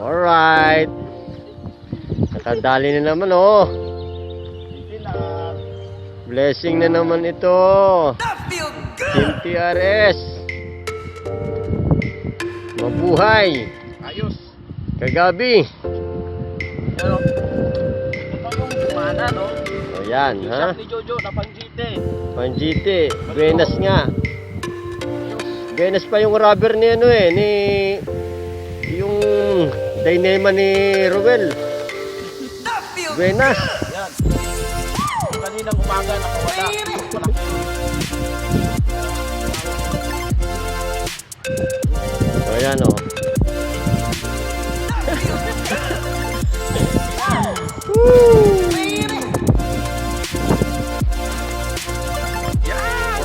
Alright. Nakadali na naman oh. Blessing na naman ito. Team TRS. Mabuhay. Ayos. Kagabi. Ano? Mana, no? O yan, ha? Ni Jojo na panjite. Panjite. Buenas nga. Buenas pa yung rubber ni ano eh. Ni... Yung... Dynama ni Ruel. Buenas. Yan. Kaninang umaga nakawala. O yan o.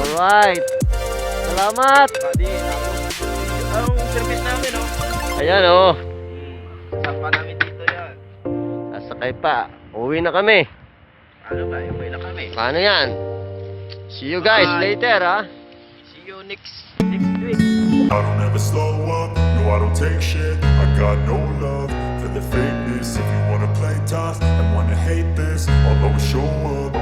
Alright. Salamat. Ang service namin, no? Ayan o. Sapa namin dito yan. Sasakay pa. Uwi na kami. Ano ba? Uwi na kami. Paano yan? See you guys later, ha? See you next week. I don't ever slow up, no I don't take shit. I got no love for the fakeness. If you wanna play tough and wanna hate this, I'll always show up.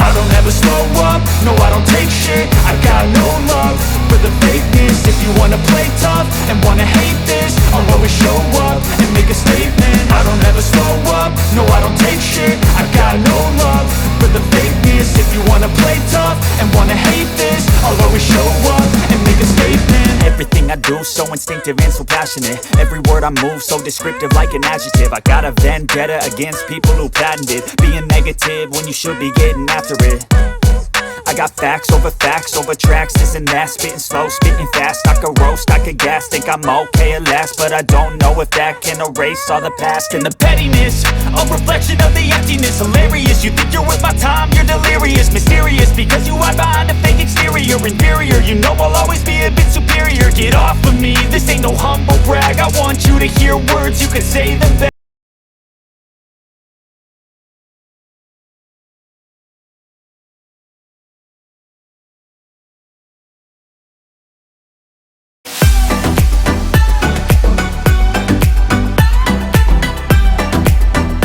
I don't ever slow up, no I don't take shit. I got no love for the fakeness. If you wanna play tough and wanna hate this, I'll always show up and make a statement. I don't ever slow up, no I don't take shit. I got no love for the fakeness. If you wanna play tough and wanna hate this, I'll always show up and make a statement. Everything I do so instinctive and so passionate. Every word I move so descriptive like an adjective. I got a vendetta against people who patented being negative when you should be getting after it. I got facts over tracks, this and that. Spitting slow, spitting fast. I could roast, I could gas. Think I'm okay at last, but I don't know if that can erase all the past. And the pettiness, a reflection of the emptiness. Hilarious, you think you're worth my time, you're delirious. Mysterious, because you hide behind a fake exterior. Inferior, you know I'll always be a bit superior. Get off of me, this ain't no humble brag. I want you to hear words, you can say them back.